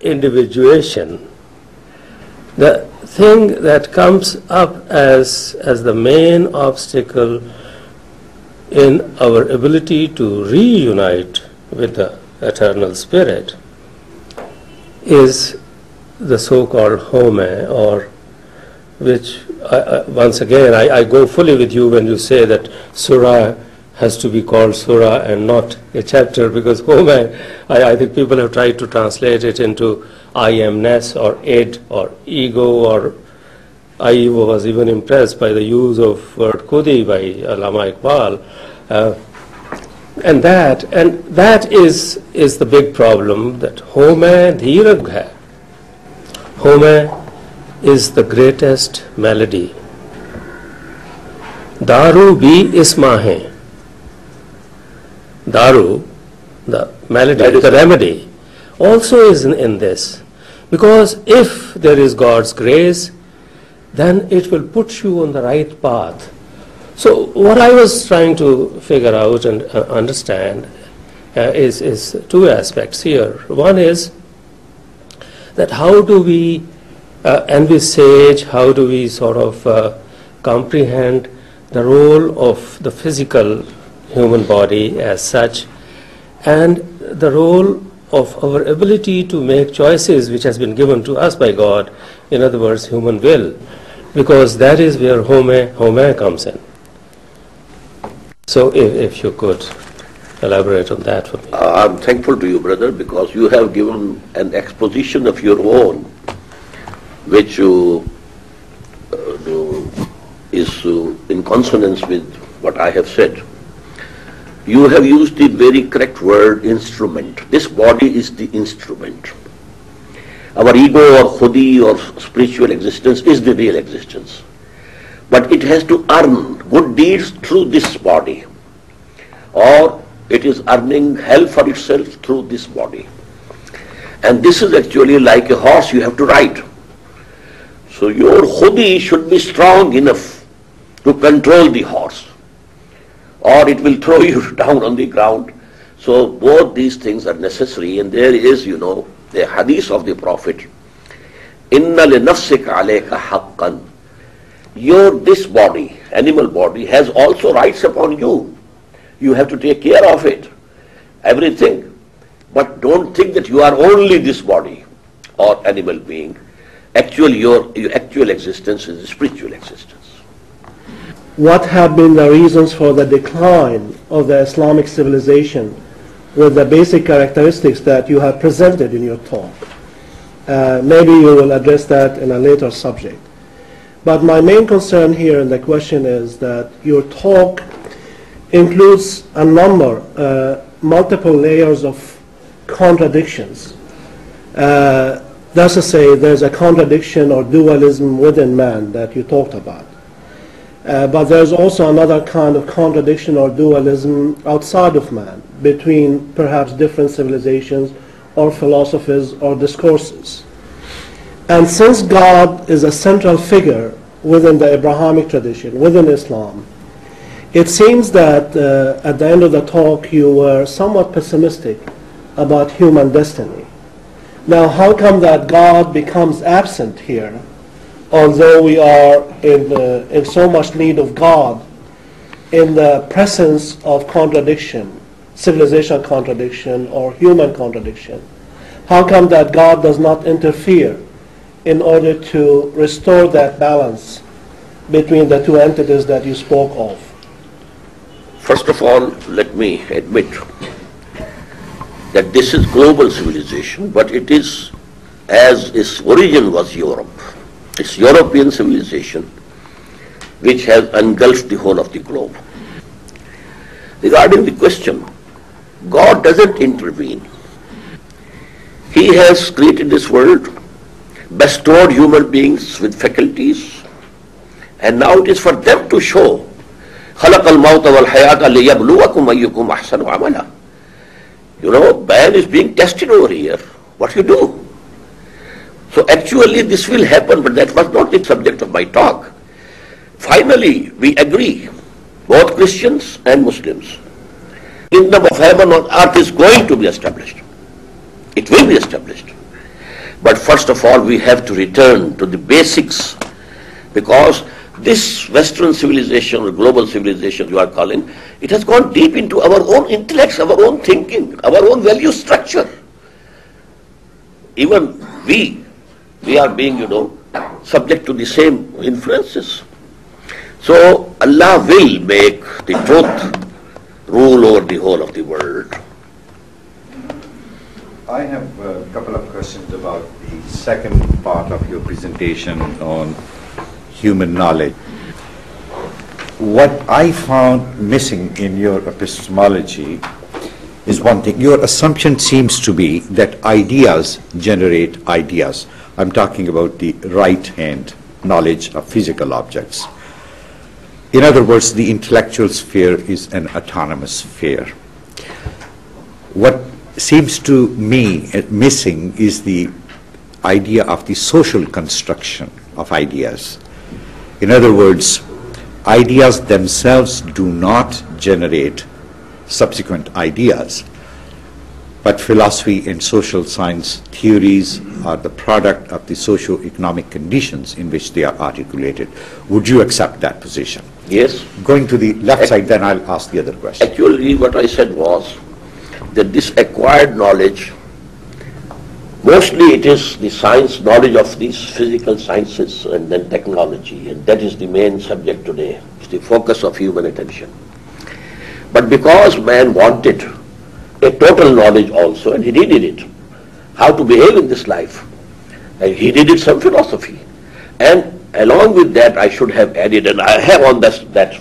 individuation, the thing that comes up as the main obstacle in our ability to reunite with the eternal spirit is the so-called home, or which, once again, I go fully with you when you say that surah has to be called surah and not a chapter, because home, I think people have tried to translate it into I amness or id or ego, or I was even impressed by the use of word khudi by Allama Iqbal. And that is the big problem, that home dheerag hai. Home is the greatest melody. Daru bhi isma hai. Daru, the melody, the remedy, also is in this. Because if there is God's grace, then it will put you on the right path. So what I was trying to figure out and understand is two aspects here. One is that how do we envisage, how do we sort of comprehend the role of the physical human body as such, and the role of our ability to make choices which has been given to us by God, in other words, human will, because that is where home comes in. So if you could elaborate on that for me. I'm thankful to you, brother, because you have given an exposition of your own, which is in consonance with what I have said. You have used the very correct word, instrument. This body is the instrument. Our ego or khudi or spiritual existence is the real existence. But it has to earn good deeds through this body, or it is earning hell for itself through this body. And this is actually like a horse you have to ride. So your khudi should be strong enough to control the horse, or it will throw you down on the ground. So both these things are necessary, and there is, the hadith of the Prophet, Inna li nafsika alayka haqqan. This body, animal body, has also rights upon you. You have to take care of it, everything. But don't think that you are only this body or animal being. Actually, your actual existence is a spiritual existence. What have been the reasons for the decline of the Islamic civilization with the basic characteristics that you have presented in your talk? Maybe you will address that in a later subject. But my main concern here in the question is that your talk includes a number, multiple layers of contradictions. That's to say, there's a contradiction or dualism within man that you talked about. But there's also another kind of contradiction or dualism outside of man, between perhaps different civilizations or philosophies or discourses. And since God is a central figure within the Abrahamic tradition, within Islam, it seems that at the end of the talk you were somewhat pessimistic about human destiny. Now, how come that God becomes absent here, although we are in so much need of God, in the presence of contradiction, civilization contradiction or human contradiction? How come that God does not interfere in order to restore that balance between the two entities that you spoke of? First of all, let me admit that this is global civilization, but it is, as its origin was Europe. It's European civilization which has engulfed the whole of the globe. Regarding the question, God doesn't intervene. He has created this world, bestowed human beings with faculties, and now it is for them to show خَلَقَ الْمَوْتَ وَالْحَيَاةَ لِيَبْلُوَكُمْ أَيُّكُمْ أَحْسَنُ عَمَلًا. Man is being tested over here. What you do? So actually this will happen, but that was not the subject of my talk. Finally, we agree, both Christians and Muslims, kingdom of heaven on earth is going to be established. It will be established. But first of all, we have to return to the basics, because this Western civilization or global civilization you are calling, it has gone deep into our own intellects, our own thinking, our own value structure. Even we are being, subject to the same influences. So Allah will make the truth rule over the whole of the world. I have a couple of questions about the second part of your presentation on human knowledge. What I found missing in your epistemology is one thing. Your assumption seems to be that ideas generate ideas. I'm talking about the right-hand knowledge of physical objects. In other words, the intellectual sphere is an autonomous sphere. What seems to me missing is the idea of the social construction of ideas. In other words, ideas themselves do not generate subsequent ideas, but philosophy and social science theories are the product of the socio-economic conditions in which they are articulated. Would you accept that position? Yes. Going to the left side, then I'll ask the other question. Actually, what I said was that this acquired knowledge, mostly it is the science, knowledge of these physical sciences and then technology, and that is the main subject today. It's the focus of human attention. But because man wanted a total knowledge also, and he needed it, how to behave in this life, and he needed some philosophy. And along with that, I should have added, and I have on that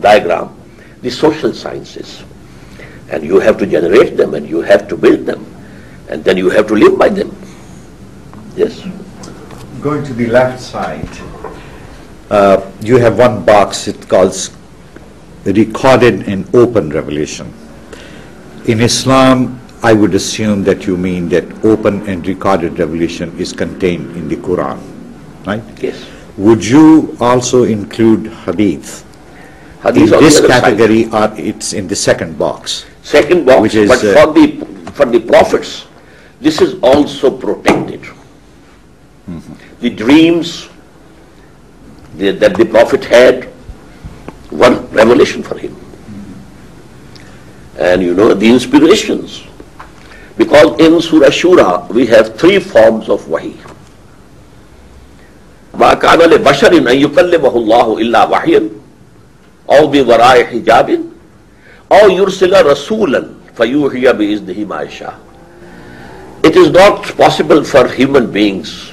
diagram, the social sciences. And you have to generate them, and you have to build them, and then you have to live by them. Yes? Going to the left side, you have one box, it calls recorded and open revelation. In Islam, I would assume that you mean that open and recorded revelation is contained in the Quran, right? Yes. Would you also include hadith? Hadith In on this the other category, side. it's in the second box. Second box, which is, but for the prophets, this is also protected. The dreams that the prophet had, one revelation for him. And the inspirations. Because in Surah Shura, we have three forms of wahi. مَا كَانَ لِبَشَرٍ أَن يُكَلِّمَهُ اللَّهُ إِلَّا وَحْيًا أَوْ بِوَرَاءِ حِجَابٍ أَوْ يُرْسِلَ رَسُولًا فَيُوحِيَ بِإِذْنِهِ مَا يَشَاءُ. It is not possible for human beings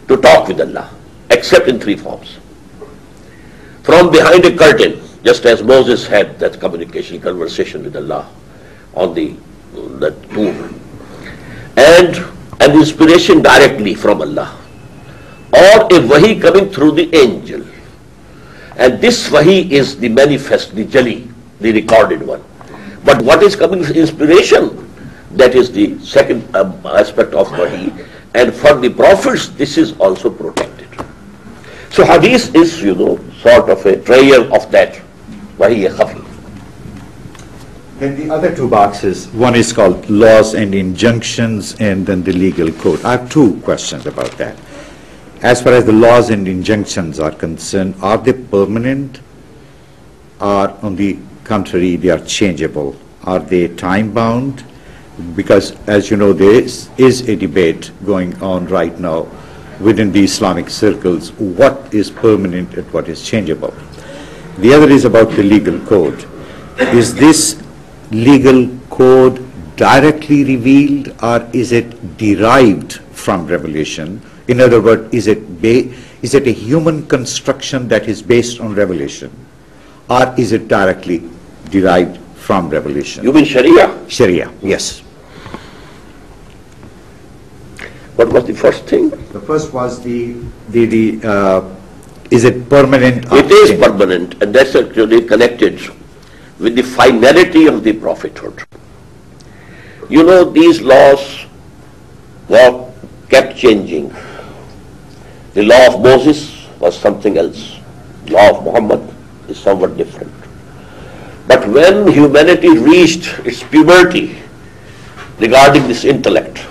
to talk with Allah, except in three forms. From behind a curtain, just as Moses had that conversation with Allah on that tomb, and an inspiration directly from Allah, or a wahi coming through the angel. And this wahi is the manifest, the jali, the recorded one. But what is coming as inspiration, that is the second aspect of wahi. And for the prophets, this is also protected. So hadith is, sort of a trail of that wahi khafi. Then the other two boxes, one is called laws and injunctions, and then the legal code. I have two questions about that. As far as the laws and injunctions are concerned, are they permanent, or on the contrary, they are changeable? Are they time-bound? Because, as you know, there is a debate going on right now within the Islamic circles, what is permanent and what is changeable. The other is about the legal code. Is this legal code directly revealed, or is it derived from revelation? In other words, is it a human construction that is based on revelation, or is it directly derived from revelation? You mean Sharia? Sharia, yes. What was the first thing? The first was is it permanent? It is permanent, and that's actually connected with the finality of the prophethood. These laws kept changing. The law of Moses was something else. The law of Muhammad is somewhat different. But when humanity reached its puberty regarding this intellect,